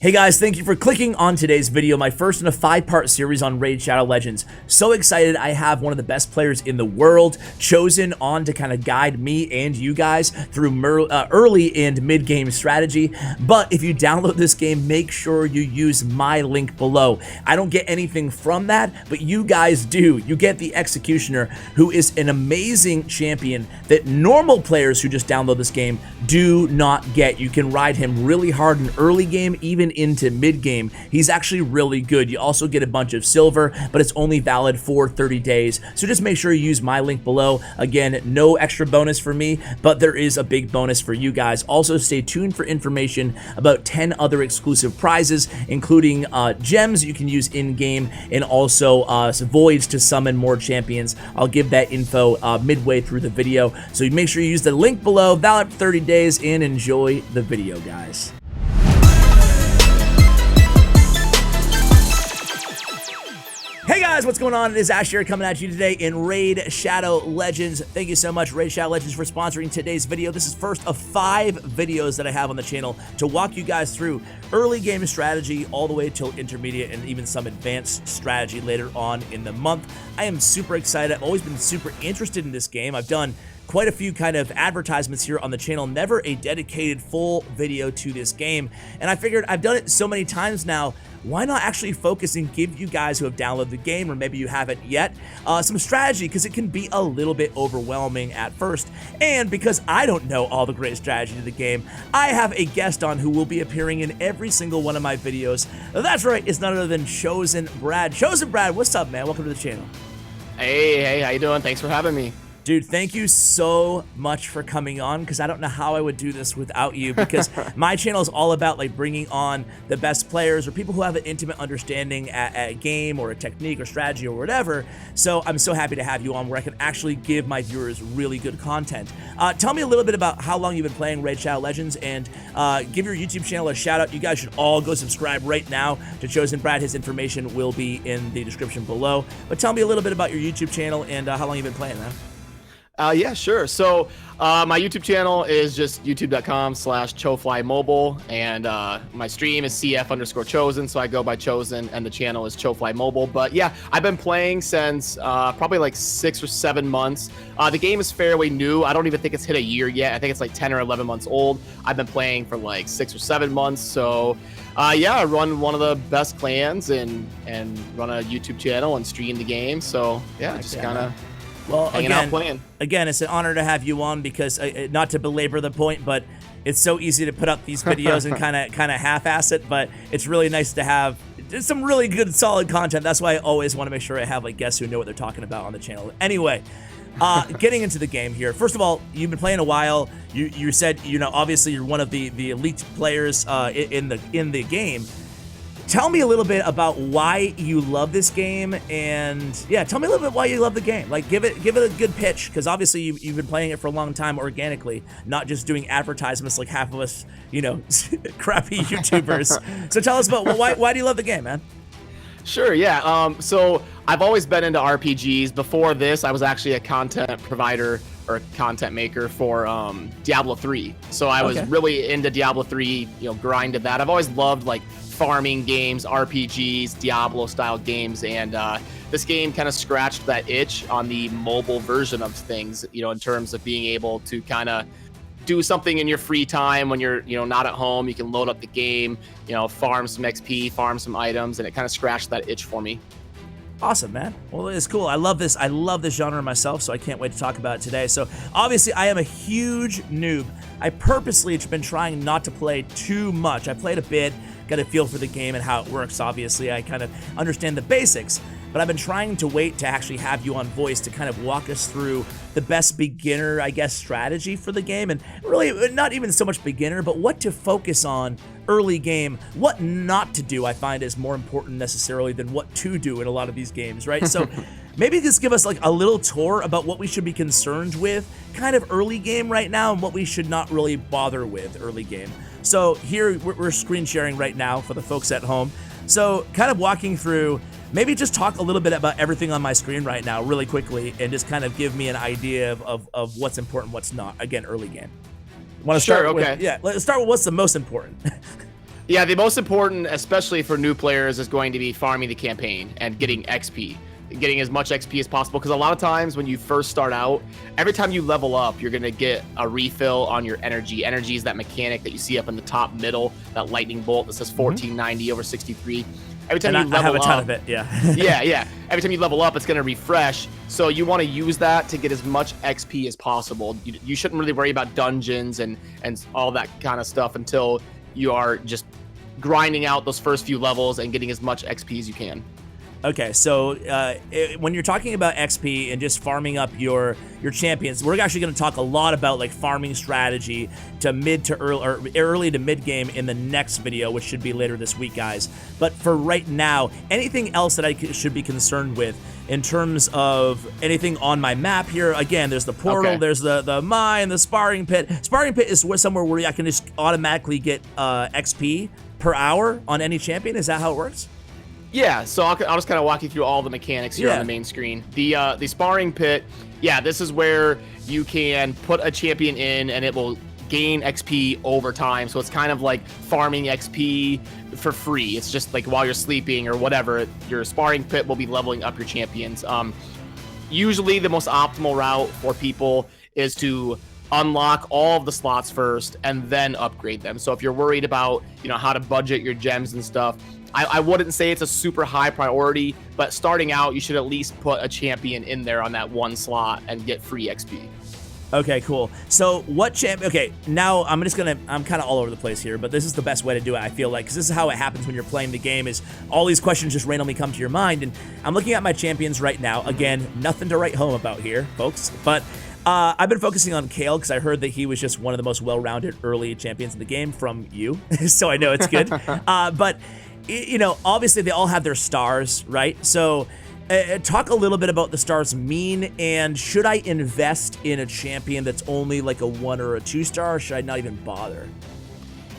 Hey guys, thank you for clicking on today's video, my first in a 5-part series on Raid Shadow Legends. So excited. I have one of the best players in the world chosen on to kind of guide me and you guys through early and mid-game strategy. But if you download this game, make sure you use my link below. I don't get anything from that, but you guys do. You get the Executioner, who is an amazing champion that normal players who just download this game do not get. You can ride him really hard in early game, even into mid-game. He's actually really good. You also get a bunch of silver, but it's only valid for 30 days. So just make sure you use my link below. Again, no extra bonus for me, but there is a big bonus for you guys. Also, stay tuned for information about 10 other exclusive prizes, including gems you can use in-game and also voids to summon more champions. I'll give that info midway through the video. So make sure you use the link below, valid for 30 days, and enjoy the video, guys. Hey guys, what's going on? It is Ash here coming at you today in Raid Shadow Legends. Thank you so much, Raid Shadow Legends, for sponsoring today's video. This is first of 5 videos that I have on the channel to walk you guys through early game strategy all the way till intermediate and even some advanced strategy later on in the month. I am super excited. I've always been super interested in this game. I've done quite a few kind of advertisements here on the channel, never a dedicated full video to this game. And I figured I've done it so many times now, why not actually focus and give you guys who have downloaded the game, or maybe you haven't yet, some strategy, because it can be a little bit overwhelming at first. And because I don't know all the great strategy to the game, I have a guest on who will be appearing in every single one of my videos. That's right, it's none other than Chosen Brad. Chosen Brad, what's up, man? Welcome to the channel. Hey, how you doing? Thanks for having me. Dude, thank you so much for coming on, because I don't know how I would do this without you, because my channel is all about like bringing on the best players or people who have an intimate understanding at a game or a technique or strategy or whatever. So I'm so happy to have you on where I can actually give my viewers really good content. Tell me a little bit about how long you've been playing Raid Shadow Legends, and give your YouTube channel a shout out. You guys should all go subscribe right now to Chosen Brad. His information will be in the description below. But tell me a little bit about your YouTube channel and how long you've been playing, man. Yeah, sure. So my YouTube channel is just youtube.com/Chofly Mobile, and my stream is CF_Chosen, so I go by Chosen, and the channel is Chofly Mobile. But yeah, I've been playing since probably like 6 or 7 months. The game is fairly new. I don't even think it's hit a year yet. I think it's like 10 or 11 months old. I've been playing for like 6 or 7 months. So yeah, I run one of the best clans and run a YouTube channel and stream the game. So yeah, just kind of again, it's an honor to have you on, because not to belabor the point, but it's so easy to put up these videos and kind of half-ass it, but it's really nice to have some really good, solid content. That's why I always want to make sure I have like guests who know what they're talking about on the channel. Anyway, getting into the game here. First of all, you've been playing a while. You said, you know, obviously you're one of the elite players in the game. Tell me a little bit about why you love this game, and yeah, tell me a little bit why you love the game. Like, give it a good pitch, because obviously you've been playing it for a long time organically, not just doing advertisements like half of us, you know, crappy YouTubers. So tell us about why do you love the game, man? Sure, yeah. So I've always been into RPGs. Before this, I was actually a content provider or content maker for Diablo 3. So I was really into Diablo 3, you know, grinded that. I've always loved like farming games, RPGs, Diablo style games, and this game kind of scratched that itch on the mobile version of things, you know, in terms of being able to kind of do something in your free time when you're, you know, not at home. You can load up the game, you know, farm some XP, farm some items, and it kind of scratched that itch for me. Awesome, man. Well, it's cool. I love this genre myself, so I can't wait to talk about it today. So obviously I am a huge noob. I purposely have been trying not to play too much. I played a bit, got a feel for the game and how it works. Obviously, I kind of understand the basics, but I've been trying to wait to actually have you on voice to kind of walk us through the best beginner, I guess, strategy for the game. And really, not even so much beginner, but what to focus on early game, what not to do, I find is more important necessarily than what to do in a lot of these games, right? So maybe just give us like a little tour about what we should be concerned with kind of early game right now, and what we should not really bother with early game. So here we're screen sharing right now for the folks at home. So kind of walking through, maybe just talk a little bit about everything on my screen right now really quickly, and just kind of give me an idea of what's important, what's not. Again, early game. Want to start with, yeah, let's start with what's the most important. Yeah, the most important, especially for new players, is going to be farming the campaign and getting XP. Getting as much XP as possible, because a lot of times when you first start out, every time you level up, you're going to get a refill on your energy. Energy is that mechanic that you see up in the top middle, that lightning bolt that says 1490 over 63. Every time you level up, I have a ton of it, yeah. yeah. Every time you level up, it's going to refresh. So you want to use that to get as much XP as possible. You shouldn't really worry about dungeons and all that kind of stuff until you are just grinding out those first few levels and getting as much XP as you can. Okay, so when you're talking about XP and just farming up your champions, we're actually going to talk a lot about like farming strategy to mid to early, or early to mid game in the next video, which should be later this week, guys. But for right now, anything else that I should be concerned with in terms of anything on my map here? Again, there's the portal, there's the mine, the sparring pit. Sparring pit is somewhere where I can just automatically get XP per hour on any champion. Is that how it works? Yeah, so I'll just kind of walk you through all the mechanics here on the main screen. The sparring pit, yeah, this is where you can put a champion in and it will gain XP over time. So it's kind of like farming XP for free. It's just like while you're sleeping or whatever, your sparring pit will be leveling up your champions. Usually the most optimal route for people is to unlock all of the slots first and then upgrade them. So if you're worried about, how to budget your gems and stuff, I wouldn't say it's a super high priority, but starting out, you should at least put a champion in there on that one slot and get free XP. Okay, cool. So what okay, now I'm kind of all over the place here, but this is the best way to do it, I feel like, because this is how it happens when you're playing the game, is all these questions just randomly come to your mind, and I'm looking at my champions right now. Again, nothing to write home about here, folks, but I've been focusing on Kale because I heard that he was just one of the most well-rounded early champions in the game from you, so I know it's good. But obviously they all have their stars, right? So talk a little bit about the stars mean, and should I invest in a champion that's only like a 1 or a 2 star, or should I not even bother?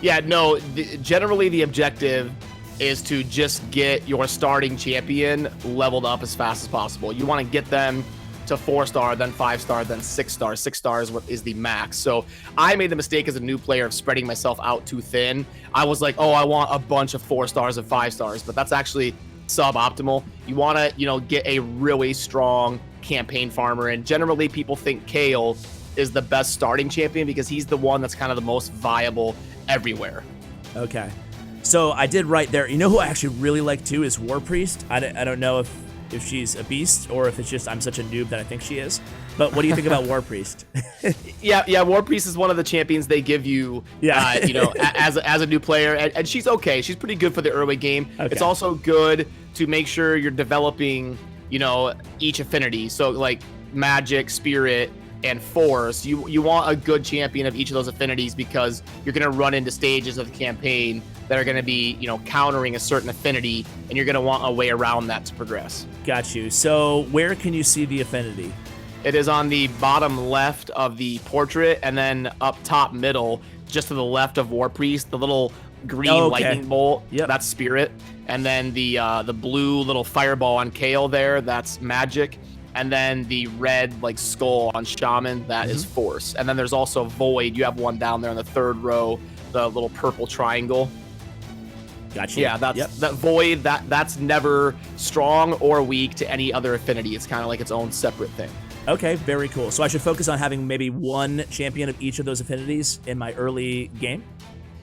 Yeah, no, generally the objective is to just get your starting champion leveled up as fast as possible. You want to get them to 4-star, then 5-star, then 6-star. 6 stars is the max. So I made the mistake as a new player of spreading myself out too thin. I was like, oh, I want a bunch of 4 stars and 5 stars, but that's actually suboptimal. You want to, get a really strong campaign farmer, and generally people think Kale is the best starting champion because he's the one that's kind of the most viable everywhere. Okay. So I did right there. You know who I actually really like too is War Priest. I don't know if she's a beast or if it's just I'm such a noob that I think she is. But what do you think about War Priest? Yeah, War Priest is one of the champions they give you, as a new player, and she's okay. She's pretty good for the early game. Okay. It's also good to make sure you're developing, each affinity. So like magic, spirit, and force. You want a good champion of each of those affinities because you're going to run into stages of the campaign that are going to be, countering a certain affinity, and you're going to want a way around that to progress. Got you. So where can you see the affinity? It is on the bottom left of the portrait, and then up top middle, just to the left of War Priest, the little green lightning bolt, that's spirit. And then the blue little fireball on Kale there, that's magic. And then the red skull on Shaman, that is force. And then there's also Void. You have one down there in the third row, the little purple triangle. Gotcha. Yeah, that Void, that's never strong or weak to any other affinity. It's kind of like its own separate thing. Okay, very cool. So I should focus on having maybe one champion of each of those affinities in my early game?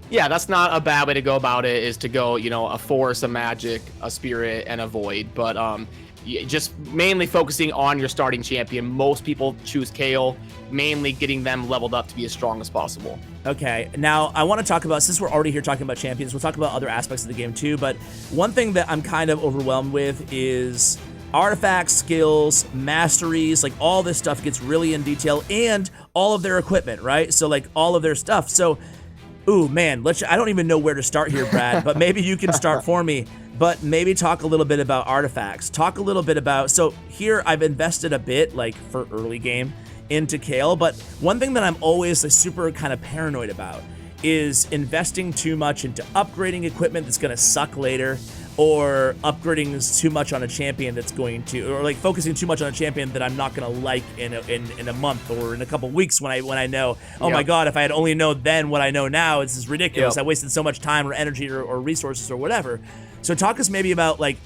Yeah, that's not a bad way to go about it, is to go, a force, a magic, a spirit, and a void. But just mainly focusing on your starting champion. Most people choose Kale, mainly getting them leveled up to be as strong as possible. Okay, now I want to talk about, since we're already here talking about champions, we'll talk about other aspects of the game too, but one thing that I'm kind of overwhelmed with is artifacts, skills, masteries, all this stuff gets really in detail, and all of their equipment, right? So all of their stuff. So, ooh, man, I don't even know where to start here, Brad, but maybe you can start for me. But maybe talk a little bit about artifacts. Talk a little bit about, so here I've invested a bit, for early game, into Kale, but one thing that I'm always super kind of paranoid about is investing too much into upgrading equipment that's gonna suck later. or upgrading too much on a champion that's going to, or like focusing too much on a champion that I'm not going to like in a month or in a couple weeks when I know, oh my God, if I had only known then what I know now, this is ridiculous. I wasted so much time or energy or resources or whatever. So talk us maybe about like,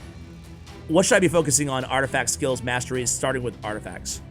what should I be focusing on artifact skills masteries, starting with artifacts?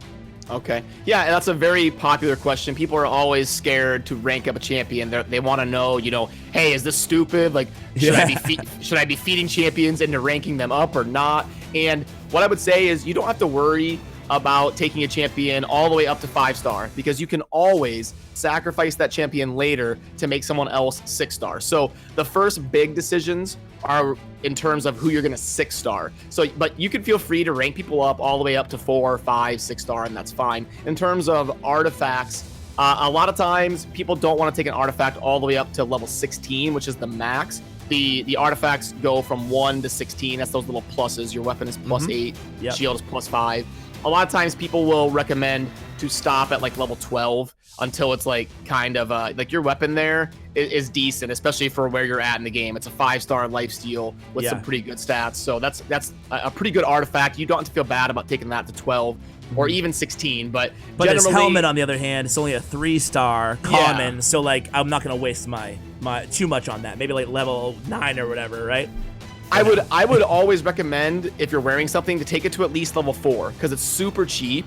Okay. Yeah, that's a very popular question. People are always scared to rank up a champion. They want to know, you know, hey, is this stupid? Like, should I be feeding champions into ranking them up or not? And what I would say is you don't have to worry about taking a champion all the way up to 5-star, because you can always sacrifice that champion later to make someone else 6-star. So the first big decisions are in terms of who you're going to 6-star. So, but you can feel free to rank people up all the way up to 4, 5, 6-star, and that's fine. In terms of artifacts, a lot of times people don't want to take an artifact all the way up to level 16, which is the max. The artifacts go from 1 to 16. That's those little pluses. Your weapon is plus 8, shield is plus 5. A lot of times people will recommend to stop at like level 12 until it's like kind of like your weapon there is decent, especially for where you're at in the game. It's a 5-star lifesteal with some pretty good stats. So that's a pretty good artifact. You don't have to feel bad about taking that to 12 or even 16, but his helmet, on the other hand, it's only a 3-star common. So like, I'm not going to waste my too much on that. Maybe like level 9 or whatever, right? I would always recommend, if you're wearing something, to take it to at least level 4, because it's super cheap,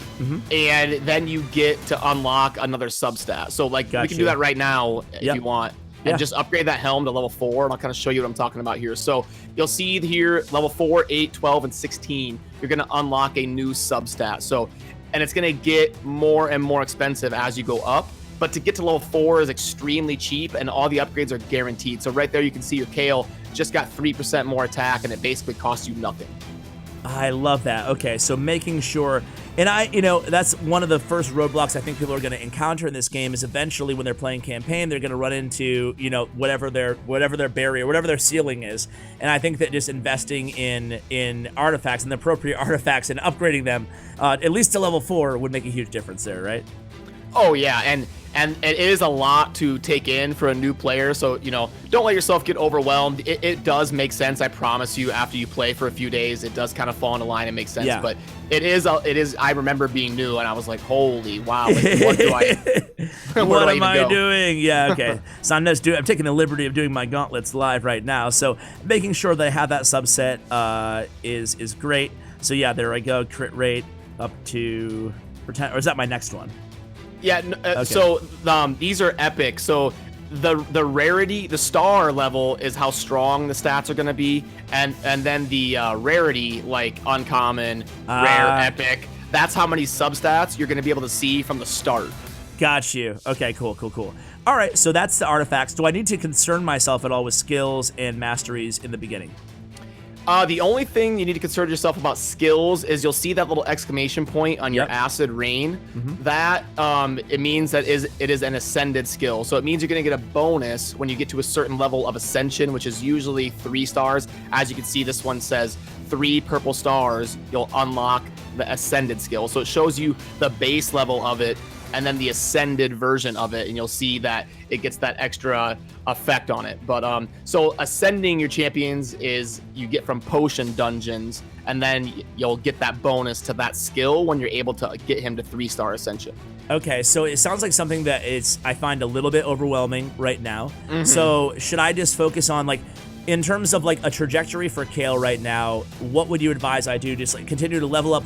and then you get to unlock another substat. So like, we can do that right now if you want, and just upgrade that helm to level 4, and I'll kind of show you what I'm talking about here. So you'll see here, level 4, 8, 12, and 16, you're going to unlock a new substat. So, and it's going to get more and more expensive as you go up. But to get to level 4 is extremely cheap, and all the upgrades are guaranteed. So right there, you can see your Kale just got 3% more attack, and it basically costs you nothing. I love that. Okay, so making sure, and that's one of the first roadblocks I think people are going to encounter in this game is eventually when they're playing campaign, they're going to run into, whatever their barrier, whatever their ceiling is. And I think that just investing in artifacts and the appropriate artifacts and upgrading them, at least to level 4, would make a huge difference there, right? Oh yeah, and it is a lot to take in for a new player, so don't let yourself get overwhelmed. It does make sense, I promise you. After you play for a few days, it does kind of fall into line and make sense. But it is. I remember being new, and I was like, "Holy wow! Like, what do I? What am I doing?" Yeah, okay. So I'm taking the liberty of doing my gauntlets live right now. So making sure that I have that subset is great. So yeah, there I go. Crit rate up to 10, or is that my next one? Yeah, okay. So these are epic. So the rarity, the star level is how strong the stats are going to be, and then the rarity, like uncommon, rare, epic, that's how many substats you're going to be able to see from the start. Got you. Okay, cool. All right, so that's the artifacts. Do I need to concern myself at all with skills and masteries in the beginning? The only thing you need to concern yourself about skills is you'll see that little exclamation point on your acid rain. That it means that it is an ascended skill. So it means you're going to get a bonus when you get to a certain level of ascension, which is usually 3 stars. As you can see, this one says 3 purple stars, you'll unlock the ascended skill. So it shows you the base level of it and then the ascended version of it, and you'll see that it gets that extra effect on it. But so ascending your champions is you get from potion dungeons, and then you'll get that bonus to that skill when you're able to get him to 3-star ascension. Okay, so it sounds like something that I find a little bit overwhelming right now. So should I just focus on, like, in terms of like a trajectory for Kale right now, what would you advise I do? Just like continue to level up,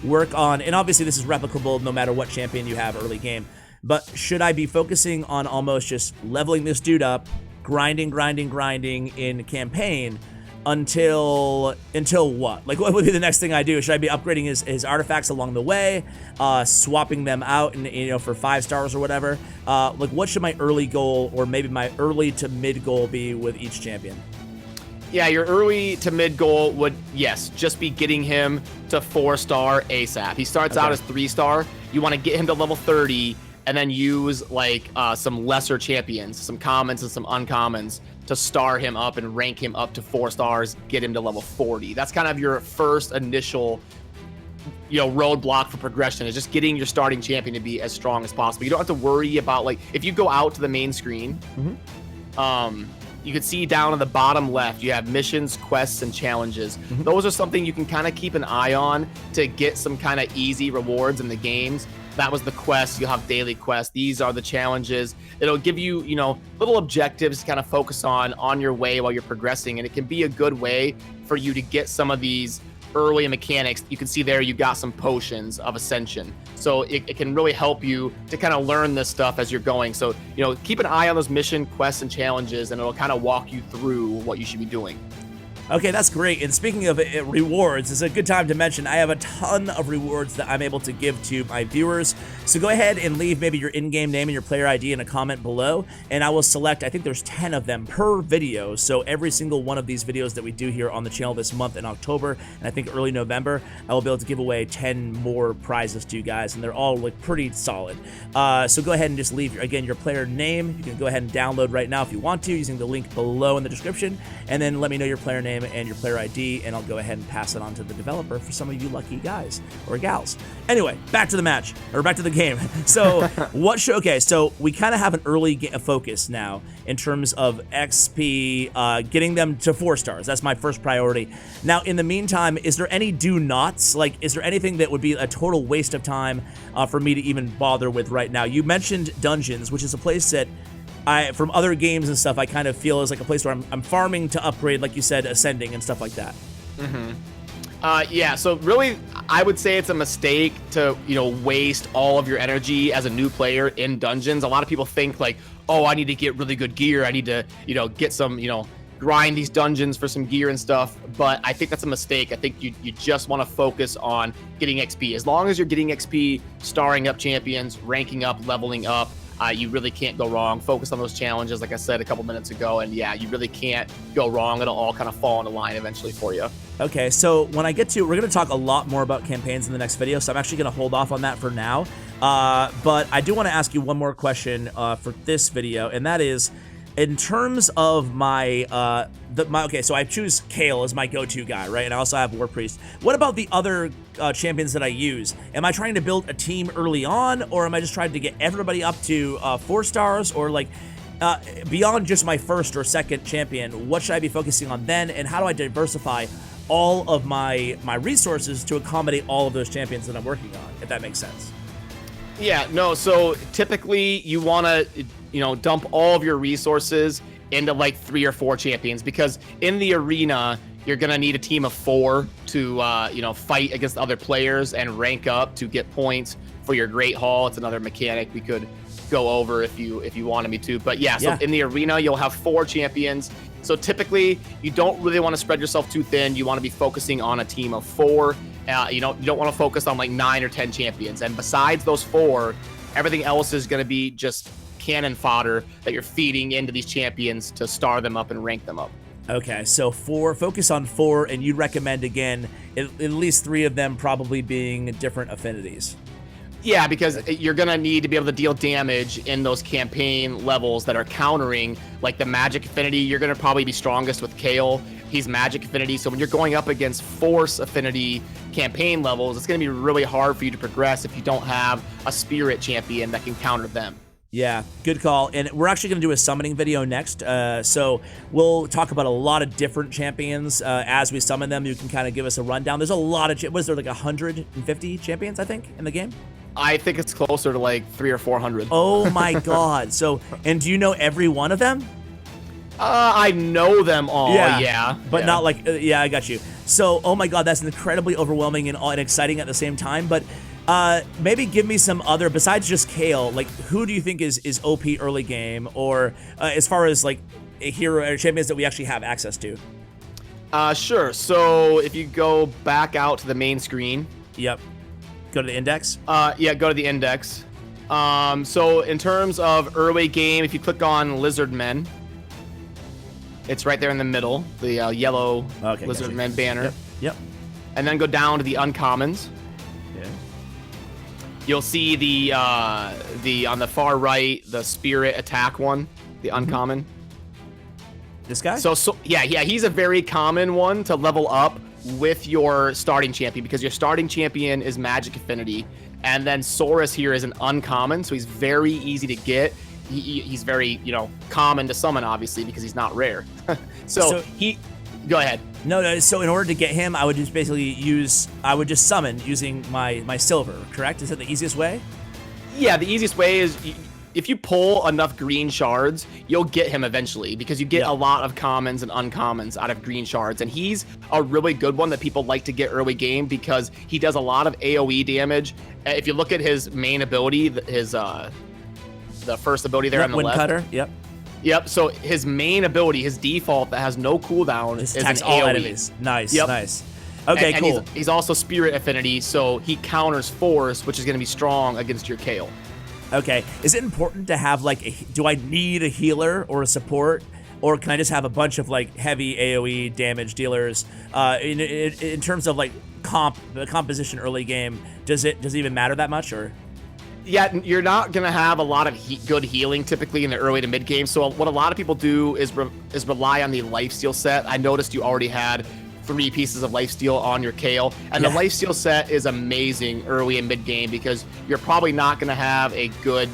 work on, and obviously this is replicable no matter what champion you have early game, but should I be focusing on almost just leveling this dude up, grinding in campaign until what? Like, what would be the next thing I do? Should I be upgrading his artifacts along the way, swapping them out and for 5 stars or whatever? Like, what should my early goal or maybe my early to mid goal be with each champion? Yeah, your early to mid goal would, yes, just be getting him to 4-star ASAP. He starts out as 3-star. You want to get him to level 30 and then use like some lesser champions, some commons and some uncommons to star him up and rank him up to 4 stars, get him to level 40. That's kind of your first initial roadblock for progression, is just getting your starting champion to be as strong as possible. You don't have to worry about, like, if you go out to the main screen, you can see down on the bottom left, you have missions, quests, and challenges. Those are something you can kind of keep an eye on to get some kind of easy rewards in the games. That was the quest. You'll have daily quests. These are the challenges. It'll give you, you know, little objectives to kind of focus on your way while you're progressing. And it can be a good way for you to get some of these early mechanics. You can see there you've got some potions of ascension. So it can really help you to kind of learn this stuff as you're going. So, you know, keep an eye on those mission quests and challenges, and it'll kind of walk you through what you should be doing. Okay, that's great. And speaking of rewards, it's a good time to mention I have a ton of rewards that I'm able to give to my viewers. So go ahead and leave maybe your in-game name and your player ID in a comment below, and I will select, I think there's 10 of them per video. So every single one of these videos that we do here on the channel this month in October, and I think early November, I will be able to give away 10 more prizes to you guys, and they're all like pretty solid. So go ahead and just leave, again, your player name. You can go ahead and download right now if you want to using the link below in the description, and then let me know your player name and your player ID, and I'll go ahead and pass it on to the developer for some of you lucky guys or gals. Anyway, back to the match, or back to the game. So okay, so we kind of have an early focus now in terms of XP, getting them to 4 stars. That's my first priority. Now, in the meantime, is there any do nots? Like, is there anything that would be a total waste of time for me to even bother with right now? You mentioned dungeons, which is a place that from other games and stuff, I kind of feel is like a place where I'm farming to upgrade, like you said, ascending and stuff like that. Yeah, so really, I would say it's a mistake to, you know, waste all of your energy as a new player in dungeons. A lot of people think like, oh, I need to get really good gear. I need to, you know, get some, you know, grind these dungeons for some gear and stuff. But I think that's a mistake. I think you just want to focus on getting XP. As long as you're getting XP, starring up champions, ranking up, leveling up, you really can't go wrong. Focus on those challenges, like I said a couple minutes ago, and yeah, you really can't go wrong. It'll all kind of fall into line eventually for you. Okay, so when I get to, we're going to talk a lot more about campaigns in the next video, so I'm actually going to hold off on that for now. But I do want to ask you one more question for this video, and that is, in terms of my, okay, so I choose Kale as my go-to guy, right? And I also have War Priest. What about the other champions that I use? Am I trying to build a team early on, or am I just trying to get everybody up to 4 stars, or like beyond just my first or second champion? What should I be focusing on then, and how do I diversify all of my resources to accommodate all of those champions that I'm working on, if that makes sense? Yeah, no, so typically you want to, you know, dump all of your resources into like 3 or 4 champions, because in the arena, you're going to need a team of 4 to, you know, fight against other players and rank up to get points for your Great Hall. It's another mechanic we could go over if you wanted me to. But yeah, so in the arena, you'll have 4 champions. So typically, you don't really want to spread yourself too thin. You want to be focusing on a team of 4. You don't want to focus on like 9 or 10 champions. And besides those 4, everything else is going to be just cannon fodder that you're feeding into these champions to star them up and rank them up. Okay, so focus on 4, and you recommend, again, at least 3 of them probably being different affinities. Yeah, because you're going to need to be able to deal damage in those campaign levels that are countering, like the magic affinity. You're going to probably be strongest with Kale. He's magic affinity. So when you're going up against force affinity campaign levels, it's going to be really hard for you to progress if you don't have a spirit champion that can counter them. Yeah, good call. And we're actually going to do a summoning video next. So we'll talk about a lot of different champions as we summon them. You can kind of give us a rundown. There's a lot of, was there like 150 champions, I think, in the game? I think it's closer to like 300 or 400. Oh my God. So, and do you know every one of them? I know them all, yeah. But not like, I got you. So, oh my God, that's incredibly overwhelming and exciting at the same time. But maybe give me some other, besides just Kale, like who do you think is OP early game, or as far as like hero or champions that we actually have access to? Sure. So if you go back out to the main screen. Yep. Go to the index? Yeah, go to the index. So in terms of early game, if you click on Lizardmen, it's right there in the middle, the yellow Lizardmen banner. Yep. And then go down to the uncommons. Yeah. You'll see the on the far right, the spirit attack one, the uncommon. This guy? So yeah, he's a very common one to level up with your starting champion, because your starting champion is magic affinity, and then Saurus here is an uncommon, so he's very easy to get. he's very, common to summon, obviously, because he's not rare. so he, go ahead. No, so in order to get him, I would just basically just summon using my silver, correct? Is that the easiest way? Yeah, the easiest way is if you pull enough green shards, you'll get him eventually, because you get a lot of commons and uncommons out of green shards. And he's a really good one that people like to get early game because he does a lot of AoE damage. If you look at his main ability, the first ability there on the left. Cutter, Yep, so his main ability, his default that has no cooldown is an all AoE. enemies. Nice, nice. Okay, and cool. He's also Spirit Affinity, so he counters Force, which is going to be strong against your Kale. Okay, is it important to have do I need a healer or a support, or can I just have a bunch of heavy AoE damage dealers? In terms of the composition early game, does it even matter that much, or? Yeah, you're not going to have a lot of good healing typically in the early to mid game. So what a lot of people do is rely on the lifesteal set. I noticed you already had 3 pieces of lifesteal on your Kale, and the lifesteal set is amazing early and mid game because you're probably not going to have a good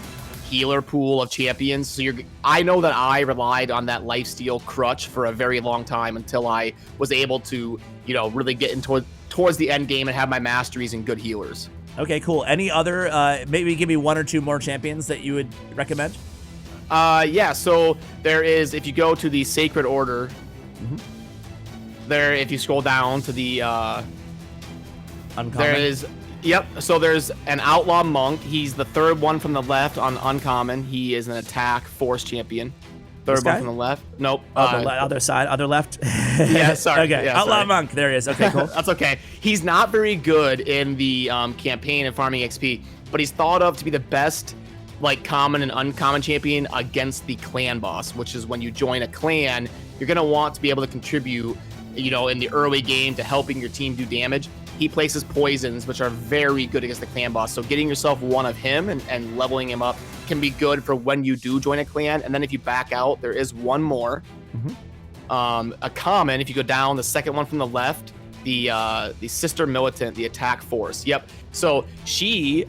healer pool of champions. So I know that I relied on that lifesteal crutch for a very long time until I was able to, really get into towards the end game and have my masteries and good healers. Okay, cool. Any other, maybe give me 1 or 2 more champions that you would recommend? Yeah, so there is, if you go to the Sacred Order, there, if you scroll down to the, Uncommon? there is, so there's an Outlaw Monk. He's the 3rd one from the left on Uncommon. He is an attack force champion. 3rd one from the left. Nope. Oh, the other side, other left? Yeah, sorry. Okay, yeah, Outlaw sorry. Monk, there he is. Okay, cool. That's okay. He's not very good in the campaign and farming XP, but he's thought of to be the best common and uncommon champion against the clan boss, which is when you join a clan, you're going to want to be able to contribute, in the early game to helping your team do damage. He places poisons, which are very good against the clan boss. So getting yourself one of him and leveling him up can be good for when you do join a clan. And then if you back out, there is one more. A common, if you go down, the 2nd one from the left, the Sister Militant, the attack force. Yep. So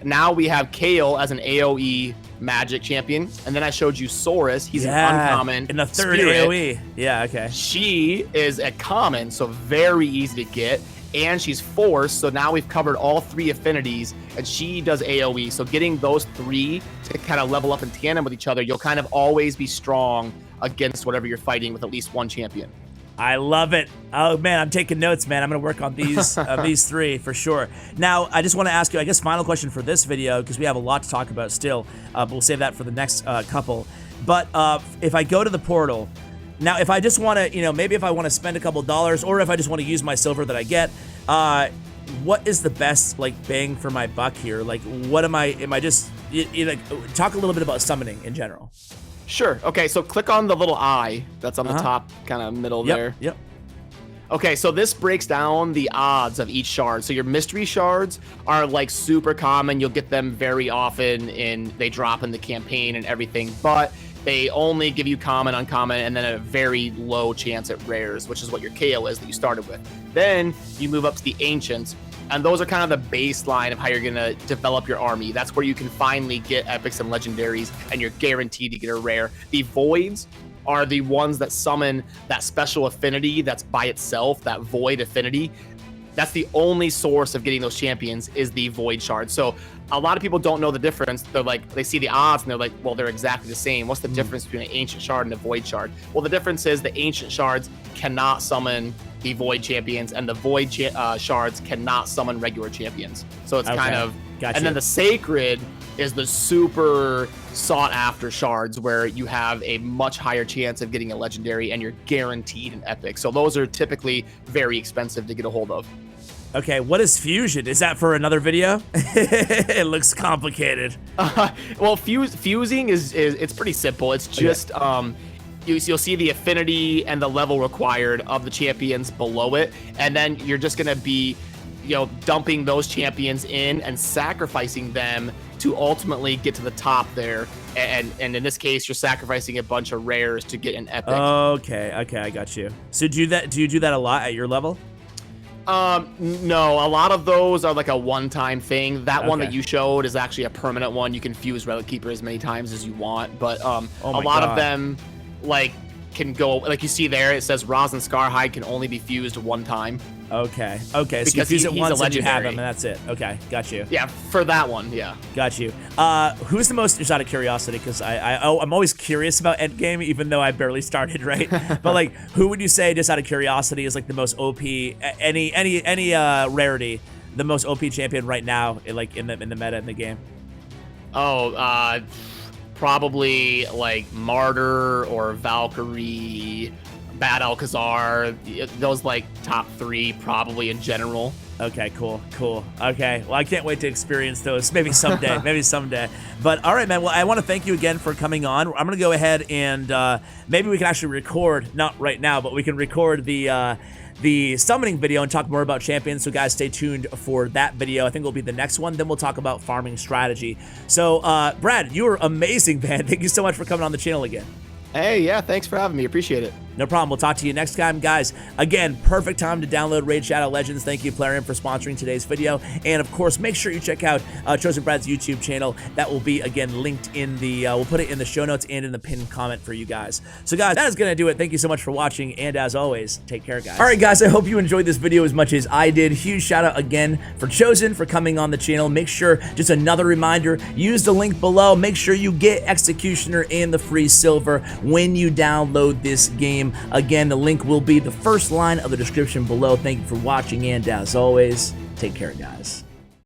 now we have Kale as an AoE magic champion. And then I showed you Saurus. He's an uncommon. In the 3rd spirit. AoE. Yeah, okay. She is a common, so very easy to get. And she's force, so now we've covered all 3 affinities, and she does AoE. So getting those 3 to kind of level up in tandem with each other, you'll kind of always be strong against whatever you're fighting with at least one champion. I love it. Oh man, I'm taking notes, man. I'm gonna work on these these 3 for sure. Now, I just want to ask you, I guess, final question for this video, because we have a lot to talk about still. But we'll save that for the next couple. But if I go to the portal. Now, if I just want to, maybe if I want to spend a couple dollars, or if I just want to use my silver that I get, what is the best bang for my buck here? What am I just talk a little bit about summoning in general. Sure. Okay, so click on the little eye that's on the top kind of middle there. Yep. Okay, so this breaks down the odds of each shard. So your mystery shards are super common. You'll get them very often they drop in the campaign and everything, but they only give you common, uncommon, and then a very low chance at rares, which is what your KO is that you started with. Then you move up to the ancients, and those are kind of the baseline of how you're going to develop your army. That's where you can finally get epics and legendaries, and you're guaranteed to get a rare. The voids are the ones that summon that special affinity that's by itself, that void affinity. That's the only source of getting those champions is the void shard. So a lot of people don't know the difference. They see the odds and they're like, well, they're exactly the same. What's the difference between an ancient shard and a void shard? Well, the difference is the ancient shards cannot summon the void champions, and the void shards cannot summon regular champions. So it's kind of, gotcha. And then the sacred is the super sought after shards where you have a much higher chance of getting a legendary and you're guaranteed an epic. So those are typically very expensive to get a hold of. Okay, what is fusion? Is that for another video? It looks complicated. Well, fusing is it's pretty simple. It's just you'll see the affinity and the level required of the champions below it, and then you're just gonna be dumping those champions in and sacrificing them to ultimately get to the top there. And in this case, you're sacrificing a bunch of rares to get an epic. Okay, I got you. So do you do that a lot at your level? No, a lot of those are like a one-time thing. That one that Okay. you showed is actually a permanent one. You can fuse Relic Keeper as many times as you want, but Oh a my lot God. of them like can go, like you see there, it says Rosin Scarhide can only be fused one time. Okay. Okay. So you Because fuse it he's once a and you have legendary. him, and that's it. Okay. Got you. Yeah, for that one, yeah. Got you. Who's the most, just out of curiosity, because I'm always curious about endgame, even though I barely started, right? But like, who would you say, just out of curiosity, is like the most OP, any rarity, the most OP champion right now, like in the meta in the game? Oh, probably like Martyr or Valkyrie, Bad Alcazar, those like top 3 probably in general. Okay, cool. Okay, well, I can't wait to experience those. Maybe someday, maybe someday. But all right, man. Well, I want to thank you again for coming on. I'm gonna go ahead and maybe we can actually record, not right now, but we can record the summoning video and talk more about champions. So guys, stay tuned for that video. I think it'll be the next one. Then we'll talk about farming strategy. So Brad, you were amazing, man. Thank you so much for coming on the channel again. Hey, yeah, thanks for having me. Appreciate it. No problem. We'll talk to you next time, guys. Again, perfect time to download Raid Shadow Legends. Thank you, Plarium, for sponsoring today's video. And of course, make sure you check out Chosen Brad's YouTube channel. That will be, again, linked in the, we'll put it in the show notes and in the pinned comment for you guys. So guys, that is going to do it. Thank you so much for watching. And as always, take care, guys. All right, guys, I hope you enjoyed this video as much as I did. Huge shout out again for Chosen for coming on the channel. Make sure, just another reminder, use the link below. Make sure you get Executioner and the free silver when you download this game. Again, the link will be the first line of the description below. Thank you for watching, and as always, take care, guys.